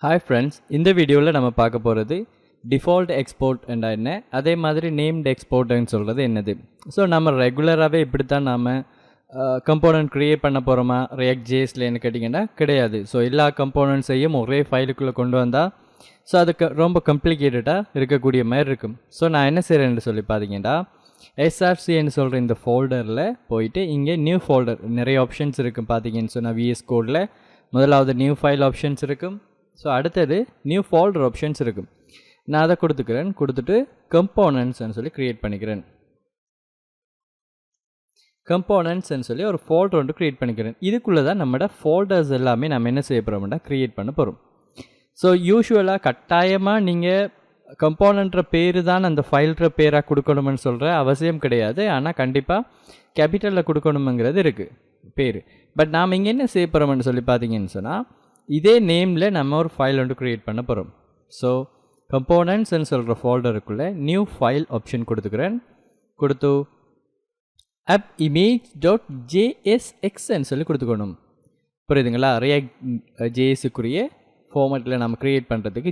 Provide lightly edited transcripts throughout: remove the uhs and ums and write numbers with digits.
Hi friends, இந்த வீடியோவில் நம்ம பார்க்க போகிறது டிஃபால்ட் எக்ஸ்போர்ட் என்ற என்ன, அதே மாதிரி நேம்டு எக்ஸ்போர்ட்னு சொல்கிறது என்னது. ஸோ நம்ம ரெகுலராகவே இப்படி தான் நம்ம கம்போனன்ட் க்ரியேட் பண்ண போகிறோமா ரியாக்ட் ஜேஎஸ்லன்னு கேட்டிங்கன்னா கிடையாது. ஸோ எல்லா கம்போனன்ட்ஸையும் ஒரே ஃபைலுக்குள்ளே கொண்டு வந்தால் ஸோ அதுக்கு ரொம்ப கம்ப்ளிகேட்டடாக இருக்கக்கூடிய மாதிரி இருக்கும். ஸோ நான் என்ன செய்கிறேன்னு சொல்லி பார்த்தீங்கன்னா எஸ்ஆர்சின்னு சொல்கிற இந்த ஃபோல்டரில் போயிட்டு இங்கே நியூ ஃபோல்டர் நிறைய ஆப்ஷன்ஸ் இருக்கும். பார்த்தீங்கன்னு சொன்னால் விஎஸ் கோடில் முதலாவது நியூ ஃபைல் ஆப்ஷன்ஸ் இருக்கும். ஸோ அடுத்தது நியூ ஃபோல்டர் ஆப்ஷன்ஸ் இருக்கும். நான் அதை கொடுத்துட்டு கம்போனன்ட்ஸ்ன்னு சொல்லி க்ரியேட் பண்ணிக்கிறேன். கம்போனன்ட்ஸ்ன்னு சொல்லி ஒரு ஃபோல்டர் ஒன்று க்ரியேட் பண்ணிக்கிறேன். இதுக்குள்ளே தான் நம்மளோட ஃபோல்டர்ஸ் எல்லாமே நம்ம என்ன செய்ய போகிறோம்னா க்ரியேட் பண்ண போகிறோம். ஸோ யூஸ்வலாக கட்டாயமாக நீங்கள் கம்போனன்ற பேர் தான் அந்த ஃபைல்ற பேராக கொடுக்கணும்னு சொல்கிற அவசியம் கிடையாது. ஆனால் கண்டிப்பாக கேபிட்டலில் கொடுக்கணுங்கிறது இருக்குது பேர். பட் நாம் இங்கே என்ன செய்ய போகிறோம்னு சொல்லி பார்த்தீங்கன்னு சொன்னால் இதே நேமில் நம்ம ஒரு ஃபைல் ஒன்று க்ரியேட் பண்ண போகிறோம். ஸோ கம்போனன்ட்ஸ்ன்னு சொல்கிற ஃபோல்டருக்குள்ளே நியூ ஃபைல் ஆப்ஷன் கொடுத்து app image.jsxன்னு சொல்லி கொடுத்துக்கணும். புரியுதுங்களா? ரியாக்ட் ஜேஎஸுக்குரிய ஃபார்மேட்டில் நம்ம க்ரியேட் பண்ணுறதுக்கு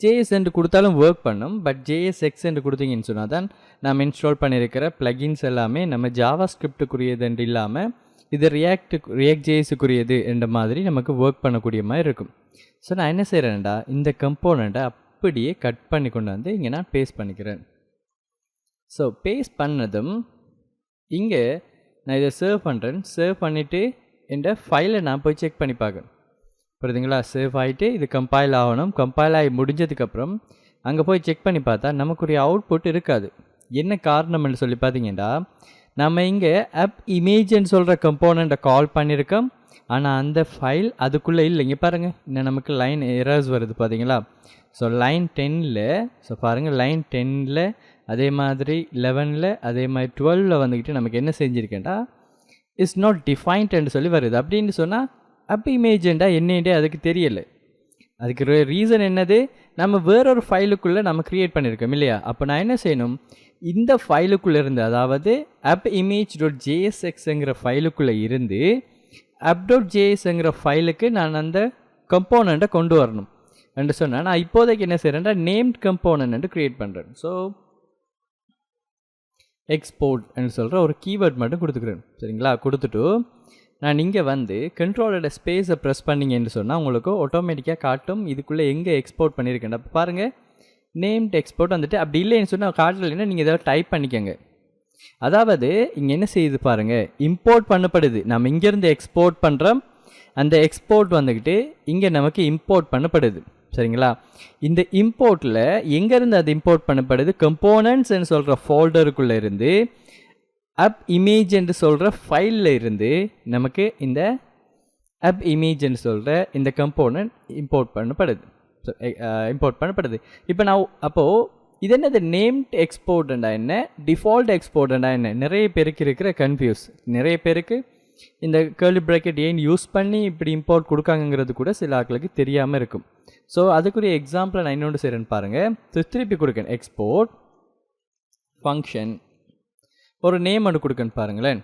ஜேஎஸ் என்று கொடுத்தாலும் ஒர்க் பண்ணும். பட் ஜேஎஸ்எக்ஸ் என்று கொடுத்தீங்கன்னு சொன்னால் தான் நம்ம இன்ஸ்டால் பண்ணியிருக்கிற ப்ளகின்ஸ் எல்லாமே நம்ம ஜாவா ஸ்கிரிப்டுக்குரியது என்று இல்லாமல் இது ரியாக்ட் ஜேஎஸுக்குரியது என்ற மாதிரி நமக்கு ஒர்க் பண்ணக்கூடிய மாதிரி இருக்கும். ஸோ நான் என்ன செய்கிறேன்டா, இந்த கம்போனண்ட்டை அப்படியே கட் பண்ணி கொண்டு வந்து இங்கே நான் பேஸ்ட் பண்ணிக்கிறேன். ஸோ பேஸ்ட் பண்ணதும் இங்கே நான் இதை சேவ் பண்ணுறேன். சேவ் பண்ணிவிட்டு இந்த ஃபைலை நான் போய் செக் பண்ணி பார்க்குறேன். புரியுதுங்களா? சேவ் ஆகிட்டு இது கம்பைல் ஆகணும். கம்பைல் ஆகி முடிஞ்சதுக்கப்புறம் அங்கே போய் செக் பண்ணி பார்த்தா நமக்குரிய அவுட்புட் இருக்காது. என்ன காரணம்னு சொல்லி பார்த்தீங்கன்னா நம்ம இங்கே ஆப் இமேஜ்ன்னு சொல்கிற கம்போனண்ட்டை கால் பண்ணியிருக்கோம். ஆனால் அந்த ஃபைல் அதுக்குள்ளே இல்லை. இங்கே பாருங்கள், இன்னும் நமக்கு லைன் எரர்ஸ் வருது பார்த்தீங்களா? ஸோ லைன் 10ல் ஸோ பாருங்கள், லைன் 10ல் அதே மாதிரி 11ல் அதே மாதிரி 12ல் வந்துக்கிட்டு நமக்கு என்ன செஞ்சுருக்கேன்டா இஸ் நாட் டிஃபைன்ட்னு சொல்லி வருது. அப்படின்னு சொன்னால் ஆப் இமேஜ்ண்டா என்னென்றே அதுக்கு தெரியலை. அதுக்கு ரீசன் என்னது, நம்ம வேறொரு ஃபைலுக்குள்ளே நம்ம க்ரியேட் பண்ணியிருக்கோம் இல்லையா? அப்போ நான் என்ன செய்யணும், இந்த ஃபைலுக்குள்ளே இருந்து, அதாவது app.image.jsxங்கிற ஃபைலுக்குள்ளே இருந்து app.jsங்கிற ஃபைலுக்கு நான் அந்த கம்போனண்ட்டை கொண்டு வரணும் என்று சொன்னால் நான் இப்போதைக்கு என்ன செய்கிறேன்டா நேம்ட் கம்போனன்ட் க்ரியேட் பண்ணுறேன். ஸோ எக்ஸ்போர்ட்னு சொல்கிற ஒரு கீவேர்ட் மட்டும் கொடுத்துக்கிறேன். சரிங்களா? கொடுத்துட்டு நான் இங்கே வந்து கண்ட்ரோலோட ஸ்பேஸை ப்ரெஸ் பண்ணிங்கன்னு சொன்னால் உங்களுக்கு ஆட்டோமேட்டிக்காக காட்டும் இதுக்குள்ளே எங்கே எக்ஸ்போர்ட் பண்ணியிருக்கேன். அப்போ பாருங்கள், நேம்ட் எக்ஸ்போர்ட் வந்துட்டு அப்படி இல்லைன்னு சொன்னால் காட்டலைன்னா நீங்கள் ஏதாவது டைப் பண்ணிக்கோங்க. அதாவது இங்கே என்ன செய்யுது பாருங்கள், இம்போர்ட் பண்ணப்படுது. நம்ம இங்கேருந்து எக்ஸ்போர்ட் பண்ணுறோம். அந்த எக்ஸ்போர்ட் வந்துக்கிட்டு இங்கே நமக்கு இம்போர்ட் பண்ணப்படுது. சரிங்களா? இந்த இம்போர்ட்டில் எங்கேருந்து அது இம்போர்ட் பண்ணப்படுது, கம்போனன்ட்ஸ்ன்னு சொல்கிற ஃபோல்டருக்குள்ளே இருந்து ஆப் இமேஜ் என்று சொல்கிற ஃபைலில் இருந்து நமக்கு இந்த ஆப் இமேஜ்ன்னு சொல்கிற இந்த கம்போனன்ட் இம்போர்ட் பண்ணப்படுது. இப்போ நான் அப்போது இது என்னது நேம்ட் எக்ஸ்போர்ட்ண்டா என்ன, டிஃபால்ட் எக்ஸ்போர்ட்ண்டா என்ன, நிறைய பேருக்கு இருக்கிற கன்ஃபியூஸ். நிறைய பேருக்கு இந்த கர்லி ப்ராக்கெட் ஏன் யூஸ் பண்ணி இப்படி இம்போர்ட் கொடுக்காங்கிறது கூட சில ஆட்களுக்கு தெரியாமல் இருக்கும். ஸோ அதுக்குரிய எக்ஸாம்பிளை நான் இன்னொன்று செய்கிறேன்னு பாருங்கள். திருப்பி கொடுக்கேன், எக்ஸ்போர்ட் ஃபங்க்ஷன் ஒரு நேம் ஒன்று கொடுக்கன்னு பாருங்களேன்,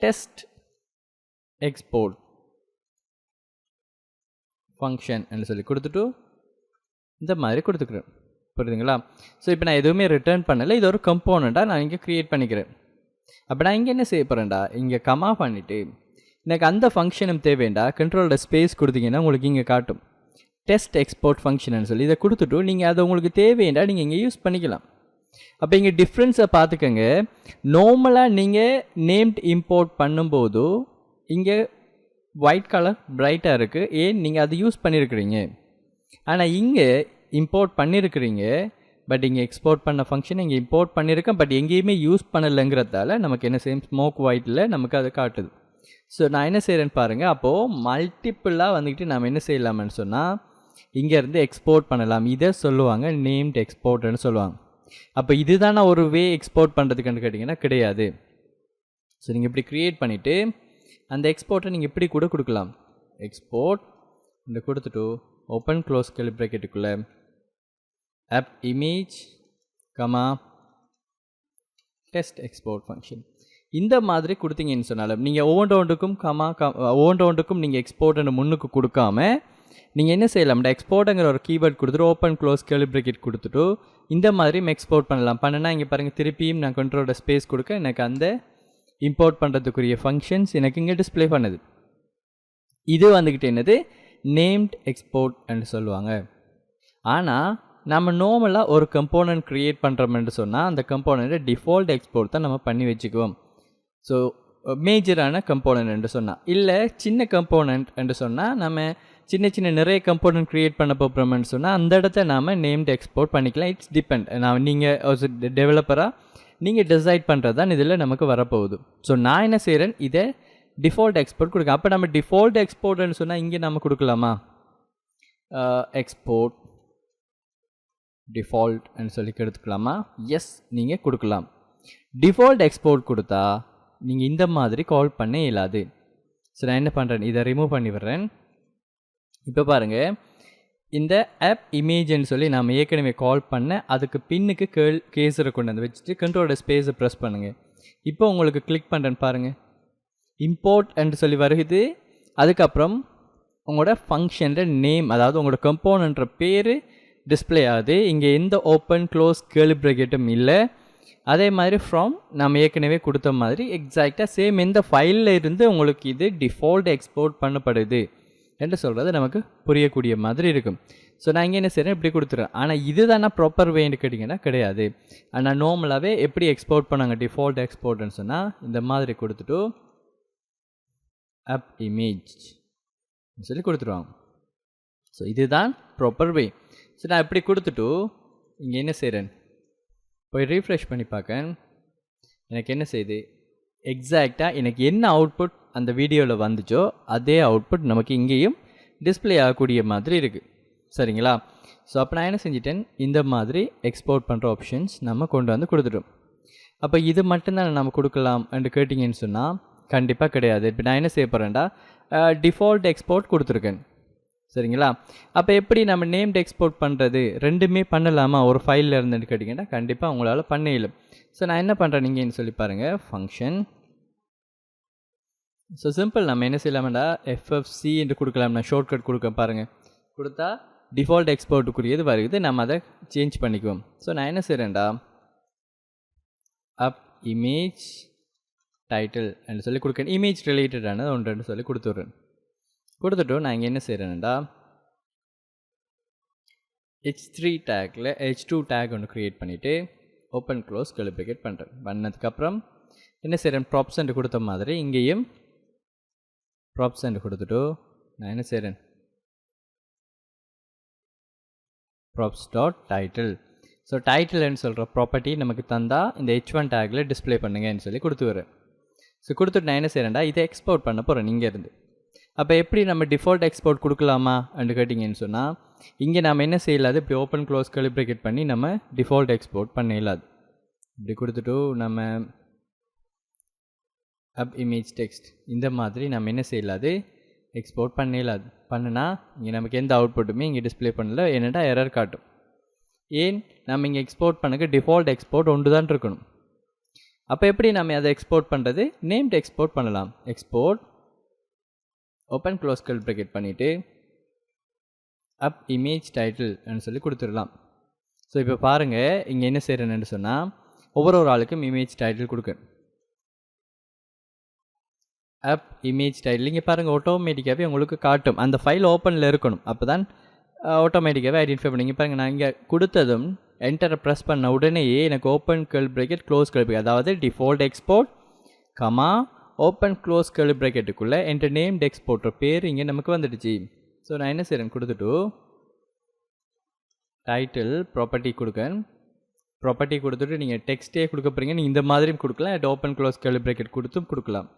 டெஸ்ட் எக்ஸ்போர்ட் ஃபங்க்ஷன் சொல்லி கொடுத்துட்டு இந்த மாதிரி கொடுத்துக்கிறேன். புரியுதுங்களா? ஸோ இப்போ நான் எதுவுமே ரிட்டர்ன் பண்ணலை. இது ஒரு கம்போனண்ட்டாக நான் இங்கே க்ரியேட் பண்ணிக்கிறேன். அப்போ நான் இங்கே என்ன செய்ய போகிறேன்டா, இங்கே கமா பண்ணிவிட்டு எனக்கு அந்த ஃபங்க்ஷனும் தேவைண்டா கண்ட்ரோலோட ஸ்பேஸ் கொடுத்தீங்கன்னா உங்களுக்கு இங்கே காட்டும் டெஸ்ட் எக்ஸ்போர்ட் ஃபங்க்ஷன் சொல்லி இதை கொடுத்துட்டு நீங்கள் அதை உங்களுக்கு தேவைண்டா நீங்கள் இங்கே யூஸ் பண்ணிக்கலாம். அப்போ இங்கே டிஃப்ரென்ஸை பார்த்துக்கோங்க. நார்மலாக நீங்கள் நேம்ட் இம்போர்ட் பண்ணும்போது இங்கே ஒயிட் கலர் பிரைட்டாக இருக்குது. ஏன் நீங்கள் அதை யூஸ் பண்ணியிருக்கிறீங்க. ஆனால் இங்கே இம்போர்ட் பண்ணியிருக்கிறீங்க, பட் இங்கே எக்ஸ்போர்ட் பண்ண ஃபங்க்ஷன் இங்கே இம்போர்ட் பண்ணியிருக்கேன், பட் எங்கேயுமே யூஸ் பண்ணலைங்கிறதால நமக்கு என்ன செய்யும், ஸ்மோக் ஒயிட்டில் நமக்கு அதை காட்டுது. ஸோ நான் என்ன செய்கிறேன்னு பாருங்கள். அப்போது மல்டிப்புளாக வந்துக்கிட்டு நம்ம என்ன செய்யலாம்னு சொன்னால் இங்கேருந்து எக்ஸ்போர்ட் பண்ணலாம். இதை சொல்லுவாங்க நேம்ட் எக்ஸ்போர்ட்னு சொல்லுவாங்க. அப்போ இதுதானே ஒரு வே எக்ஸ்போர்ட் பண்ணுறதுக்குன்னு கேட்டிங்கன்னா கிடையாது. ஸோ நீங்கள் இப்படி க்ரியேட் பண்ணிவிட்டு அந்த எக்ஸ்போர்ட்டை நீங்கள் இப்படி கூட கொடுக்கலாம். எக்ஸ்போர்ட் இந்த கொடுத்துட்டு ஓப்பன் க்ளோஸ் கர்லி ப்ராக்கெட்டுக்குள்ளே app image comma test export function இந்த மாதிரி கொடுத்தீங்கன்னு சொன்னாலும் நீங்கள் ஒவ்வொன்றுக்கும் நீங்கள் எக்ஸ்போர்ட்னு முன்னுக்கு கொடுக்காம நீங்கள் என்ன செய்யலாம்டா எக்ஸ்போர்ட்டுங்கிற ஒரு கீவேர்ட் கொடுத்துட்டு ஓப்பன் க்ளோஸ் கேர்லி பிராக்கெட் கொடுத்துட்டு இந்த மாதிரி எக்ஸ்போர்ட் பண்ணலாம். பண்ணனா இங்கே பாருங்கள் திருப்பியும் நான் கண்ட்ரோலோட ஸ்பேஸ் கொடுக்க எனக்கு அந்த இம்போர்ட் பண்ணுறதுக்குரிய ஃபங்க்ஷன்ஸ் எனக்கு இங்கே டிஸ்பிளே பண்ணுது. இது வந்துக்கிட்டு என்னது நேம்ட் எக்ஸ்போர்ட் என்று சொல்லுவாங்க. ஆனால் நம்ம நார்மலாக ஒரு கம்போனன்ட் க்ரியேட் பண்ணுறோம்னு சொன்னால் அந்த கம்போனண்ட்டை டிஃபால்ட் எக்ஸ்போர்ட் தான் நம்ம பண்ணி வச்சுக்குவோம். ஸோ மேஜரான கம்போனன்ட் என்று சொன்னால், இல்லை சின்ன கம்போனன்ட் என்று சொன்னால் நம்ம சின்ன சின்ன நிறைய கம்போனன்ட் க்ரியேட் பண்ண போகிறோம்னு சொன்னால் அந்த இடத்த நாம் நேம்டு எக்ஸ்போர்ட் பண்ணிக்கலாம். It's depend. நீங்கள் டெவலப்பராக நீங்கள் டிசைட் பண்ணுறது தான் இதில் நமக்கு வரப்போகுது. ஸோ நான் என்ன செய்கிறேன், இதை டிஃபால்ட் எக்ஸ்போர்ட் கொடுக்க. அப்போ நம்ம டிஃபால்ட் எக்ஸ்போர்ட்னு சொன்னால் இங்கே நம்ம கொடுக்கலாமா, எக்ஸ்போர்ட் டிஃபால்ட்னு சொல்லி எடுத்துக்கலாமா? எஸ், நீங்கள் கொடுக்கலாம். டிஃபால்ட் எக்ஸ்போர்ட் கொடுத்தா நீங்கள் இந்த மாதிரி கால் பண்ண இயலாது. ஸோ நான் என்ன பண்ணுறேன், இதை ரிமூவ் பண்ணி விடுறேன். இப்போ பாருங்கள், இந்த ஆப் இமேஜ்னு சொல்லி நாம் ஏற்கனவே கால் பண்ண அதுக்கு பின்னுக்கு கேஸரை கொண்டு வந்து வச்சுட்டு கண்ட்ரோலோட ஸ்பேஸை ப்ரெஸ் பண்ணுங்கள். இப்போ உங்களுக்கு கிளிக் பண்ணுறேன்னு பாருங்கள், இம்போர்ட் என்று சொல்லி வருது. அதுக்கப்புறம் உங்களோட ஃபங்க்ஷன்ற நேம், அதாவது உங்களோட கம்போனன்ற பேர் டிஸ்பிளே ஆகுது. இங்கே எந்த ஓப்பன் க்ளோஸ் கேர்லி பிராக்கெட்டும் இல்லை. அதே மாதிரி ஃப்ரம் நம்ம ஏற்கனவே கொடுத்த மாதிரி எக்ஸாக்டாக சேம் இந்த ஃபைலில் இருந்து உங்களுக்கு இது டிஃபால்ட் எக்ஸ்போர்ட் பண்ணப்படுது என்று சொல்கிறது நமக்கு புரியக்கூடிய மாதிரி இருக்கும். ஸோ நான் இங்கே என்ன செய்கிறேன், இப்படி கொடுத்துட்றேன். ஆனால் இது தானே ப்ராப்பர் வேன்னு கேட்டிங்கன்னா கிடையாது. ஆனால் நார்மலாகவே எப்படி எக்ஸ்போர்ட் பண்ணாங்க டிஃபால்ட் எக்ஸ்போர்ட்னு சொன்னால் இந்த மாதிரி கொடுத்துட்டு ஆப் இமேஜ் சொல்லி கொடுத்துருவாங்க. ஸோ இதுதான் ப்ராப்பர் வே. ஸோ நான் இப்படி கொடுத்துட்டு இங்கே என்ன செய்கிறேன், போய் ரீஃப்ரெஷ் பண்ணி பார்க்க எனக்கு என்ன செய்யுது, எக்ஸாக்டாக எனக்கு என்ன அவுட்புட் அந்த வீடியோவில் வந்துச்சோ அதே அவுட்புட் நமக்கு இங்கேயும் டிஸ்பிளே ஆகக்கூடிய மாதிரி இருக்குது. சரிங்களா? ஸோ அப்போ நான் என்ன செஞ்சிட்டேன், இந்த மாதிரி எக்ஸ்போர்ட் பண்ணுற ஆப்ஷன்ஸ் நம்ம கொண்டு வந்து கொடுத்துட்டோம். அப்போ இது மட்டும்தான் நம்ம கொடுக்கலாம் என்று கேட்டிங்கன்னு சொன்னால் கண்டிப்பாக கிடையாது. இப்போ நான் என்ன செய்ய போகிறேன்டா, டிஃபால்ட் எக்ஸ்போர்ட் கொடுத்துருக்கேன். சரிங்களா? அப்போ எப்படி நம்ம நேம்டு எக்ஸ்போர்ட் பண்ணுறது, ரெண்டுமே பண்ணலாமா ஒரு ஃபைலில் இருந்துன்னு கேட்டிங்கன்னா கண்டிப்பாக உங்களால் பண்ண இயலும். ஸோ நான் என்ன பண்ணுறேன் நீங்கன்னு சொல்லி பாருங்கள், ஃபங்க்ஷன். ஸோ சிம்பிள், நம்ம என்ன செய்யலாம்டா எஃப்எஃப்சி என்று கொடுக்கலாம். நான் ஷார்ட்கட் கொடுக்க பாருங்கள், கொடுத்தா டிஃபால்ட் எக்ஸ்போர்ட்டுக்குரியது வருது. நம்ம அதை சேஞ்ச் பண்ணிக்குவோம். ஸோ நான் என்ன செய்கிறேன்டா, அப் இமேஜ் டைட்டில் என்று சொல்லி கொடுக்கேன். இமேஜ் ரிலேட்டடானது ஒன்றுன்னு சொல்லி கொடுத்துட்றேன். கொடுத்துட்டு நான் இங்கே என்ன செய்கிறேன்டா, H3 டேக்கில் H2 டேக் ஒன்று க்ரியேட் பண்ணிவிட்டு ஓப்பன் க்ளோஸ் கேர்லி பிராக்கெட் பண்ணுறேன். பண்ணதுக்கப்புறம் என்ன செய்கிறேன், ப்ராப்ஸ் என்று கொடுத்த மாதிரி இங்கேயும் ப்ராப்ஸ் என்று கொடுத்துட்டு நான் என்ன செய்கிறேன், ப்ராப்ஸ் டாட் டைட்டில். ஸோ டைட்டில்னு சொல்கிற ப்ராப்பர்ட்டி நமக்கு தந்தால் இந்த H1 டேக்கில் டிஸ்பிளே பண்ணுங்கன்னு சொல்லி கொடுத்து வரேன். ஸோ கொடுத்துட்டு நான் என்ன செய்கிறேன்டா, இதை எக்ஸ்போர்ட் பண்ண போகிறேன் இங்கேருந்து. அப்போ எப்படி நம்ம டிஃபால்ட் எக்ஸ்போர்ட் கொடுக்கலாமா என்று கேட்டிங்கன்னு சொன்னால் இங்கே நம்ம என்ன செய்யலாது, இப்படி ஓப்பன் க்ளோஸ் கேர்லி பிராக்கெட் பண்ணி நம்ம டிஃபால்ட் எக்ஸ்போர்ட் பண்ண இயலாது. இப்படி கொடுத்துட்டு நம்ம அப் இமேஜ் டெக்ஸ்ட் இந்த மாதிரி நம்ம என்ன செய்யலாது, எக்ஸ்போர்ட் பண்ண இயலாது. பண்ணுனா இங்கே நமக்கு எந்த அவுட்புட்டுமே இங்கே டிஸ்பிளே பண்ணல, என்னடா எரர் காட்டும். ஏன், நம்ம இங்கே எக்ஸ்போர்ட் பண்ணக்கு டிஃபால்ட் எக்ஸ்போர்ட் ஒன்று தான் இருக்கணும். அப்போ எப்படி நம்ம அதை எக்ஸ்போர்ட் பண்ணுறது, நேம்டு எக்ஸ்போர்ட் பண்ணலாம். Export open close curly bracket பண்ணிவிட்டு அப் இமேஜ் டைட்டில்னு சொல்லி கொடுத்துடலாம். ஸோ இப்போ பாருங்கள் இங்கே என்ன செய்கிறேன்னு சொன்னால் ஒவ்வொரு ஆளுக்கும் இமேஜ் டைட்டில் கொடுக்கணும். அப் இமேஜ் டைட்டில் இங்கே பாருங்கள் ஆட்டோமேட்டிக்காகவே உங்களுக்கு காட்டும். அந்த ஃபைல் ஓப்பனில் இருக்கணும், அப்போ தான் ஆட்டோமேட்டிக்காகவே ஐடென்டிஃபை பண்ணி. இங்கே பாருங்கள், நான் இங்கே கொடுத்ததும் என்டரை ப்ரெஸ் பண்ண உடனேயே எனக்கு open curly bracket close curly bracket, அதாவது default export comma open close curly பிராக்கெட்டுக்குள்ளே என்டர் நேம்டு எக்ஸ்போர்ட்ற பேர் இங்கே நமக்கு வந்துடுச்சு. ஸோ நான் என்ன செய்கிறேன், கொடுத்துட்டு டைட்டில் ப்ராப்பர்ட்டி கொடுக்கேன். ப்ராப்பர்ட்டி கொடுத்துட்டு நீங்கள் டெக்ஸ்ட்டே கொடுக்க போகிறீங்க, நீங்கள் இந்த மாதிரியும் கொடுக்கலாம், at open close curly bracket கொடுத்தும் கொடுக்கலாம்.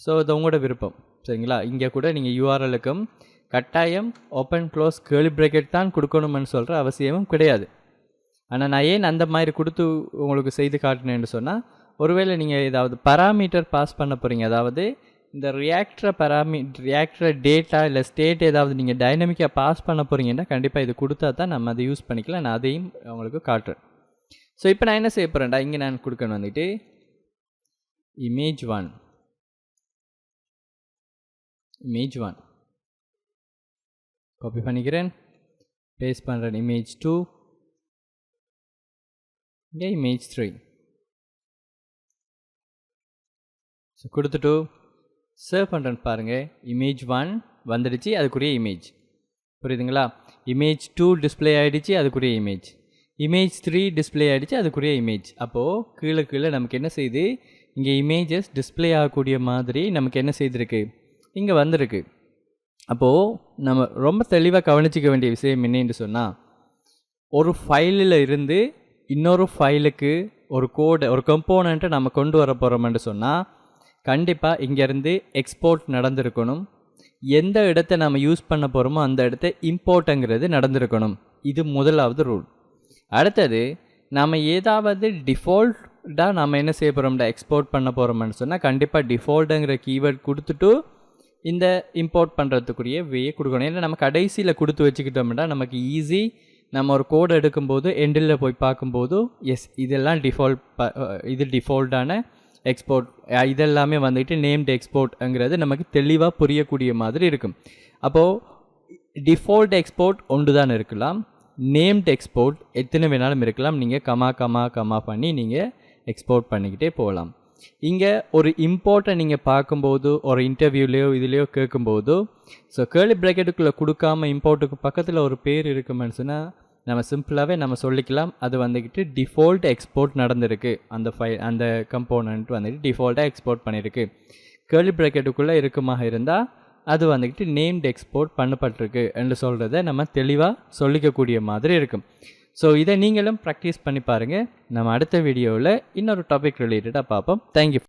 ஸோ இது உங்களோட விருப்பம். சரிங்களா? இங்கே கூட நீங்கள் யூஆர்எலுக்கும் கட்டாயம் ஓப்பன் க்ளோஸ் கேர்லி பிராக்கெட் தான் கொடுக்கணும்னு சொல்கிற அவசியமும் கிடையாது. ஆனால் நான் ஏன் அந்த மாதிரி கொடுத்து உங்களுக்கு செய்து காட்டினேன்னு சொன்னால், ஒருவேளை நீங்கள் ஏதாவது பராமீட்டர் பாஸ் பண்ண போகிறீங்க, அதாவது இந்த ரியாக்டரை டேட்டா இல்லை ஸ்டேட் ஏதாவது நீங்கள் டைனமிக்காக பாஸ் பண்ண போகிறீங்கன்னா கண்டிப்பாக இது கொடுத்தா தான் நம்ம அதை யூஸ் பண்ணிக்கலாம். நான் அதையும் உங்களுக்கு காட்டுறேன். ஸோ இப்போ நான் என்ன செய்ய போகிறேன்டா, இங்கே நான் கொடுக்கணும் வந்துட்டு image1 image1 காப்பி பண்ணிக்கிறேன், பேஸ்ட் பண்ணுறேன் image 2, இங்கே image 3. ஸோ கொடுத்துட்டு சேவ் பண்ணுறேன்னு பாருங்கள். image 1 வந்துடுச்சு, அதுக்குரிய இமேஜ். புரியுதுங்களா? image 2 டிஸ்பிளே ஆகிடுச்சு, அதுக்குரிய இமேஜ். image 3 டிஸ்பிளே ஆகிடுச்சு, அதுக்குரிய இமேஜ். அப்போது கீழே கீழே நமக்கு என்ன செய்யுது, இங்கே இமேஜஸ் டிஸ்பிளே ஆகக்கூடிய மாதிரி நமக்கு என்ன செய்திருக்கு, இங்கே வந்திருக்கு. அப்போது நம்ம ரொம்ப தெளிவாக கவனிச்சிக்க வேண்டிய விஷயம் என்னன்னு சொன்னால், ஒரு ஃபைலில் இருந்து இன்னொரு ஃபைலுக்கு ஒரு கோடை, ஒரு கம்போனண்ட்டை நம்ம கொண்டு வர போகிறோம்னு சொன்னால் கண்டிப்பாக இங்கேருந்து எக்ஸ்போர்ட் நடந்திருக்கணும். எந்த இடத்த நம்ம யூஸ் பண்ண போகிறோமோ அந்த இடத்த இம்போர்ட்டுங்கிறது நடந்திருக்கணும். இது முதலாவது ரூல். அடுத்தது, நம்ம ஏதாவது டிஃபால்ட்டாக நம்ம என்ன செய்ய போகிறோம்டா எக்ஸ்போர்ட் பண்ண போகிறோம்னு சொன்னால் கண்டிப்பாக டிஃபால்ட்டுங்கிற கீவேர்ட் கொடுத்துட்டு இந்த இம்போர்ட் பண்ணுறதுக்குரிய வேயை கொடுக்கணும். ஏன்னா நம்ம கடைசியில் கொடுத்து வச்சுக்கிட்டோம்னா நமக்கு ஈஸி. நம்ம ஒரு கோடு எடுக்கும்போது எண்டில் போய் பார்க்கும்போது எஸ் இதெல்லாம் இது டிஃபால்ட்டான எக்ஸ்போர்ட், இதெல்லாமே வந்துட்டு நேம்டு எக்ஸ்போர்ட்ங்கிறது நமக்கு தெளிவாக புரியக்கூடிய மாதிரி இருக்கும். அப்போது டிஃபால்ட் எக்ஸ்போர்ட் ஒன்று தான் இருக்கலாம், நேம்டு எக்ஸ்போர்ட் எத்தனை வேணாலும் இருக்கலாம். நீங்கள் கமா பண்ணி நீங்கள் எக்ஸ்போர்ட் பண்ணிக்கிட்டே போகலாம். இங்கே ஒரு இம்போர்ட்டை நீங்கள் பார்க்கும்போது ஒரு இன்டர்வியூலேயோ இதுலேயோ கேட்கும்போது ஸோ கேர்லி ப்ராக்கெட்டுக்குள்ளே கொடுக்காமல் இம்போர்ட்டுக்கு பக்கத்தில் ஒரு பேர் இருக்குமென்னு சொன்னால் நம்ம சிம்பிளாகவே நம்ம சொல்லிக்கலாம், அது வந்துக்கிட்டு டிஃபால்ட் எக்ஸ்போர்ட் நடந்திருக்கு, அந்த கம்போனண்ட் வந்துட்டு டிஃபால்ட்டாக எக்ஸ்போர்ட் பண்ணியிருக்கு. கேர்லி ப்ராக்கெட்டுக்குள்ளே இருக்குமாக இருந்தால் அது வந்துக்கிட்டு நேம்டு எக்ஸ்போர்ட் பண்ணப்பட்டிருக்கு என்று சொல்கிறத நம்ம தெளிவாக சொல்லிக்கக்கூடிய மாதிரி இருக்கும். ஸோ இதை நீங்களும் ப்ராக்டிஸ் பண்ணி பாருங்கள். நம்ம அடுத்த வீடியோவில் இன்னொரு டாபிக் ரிலேட்டடாக பார்ப்போம். தேங்க்யூ.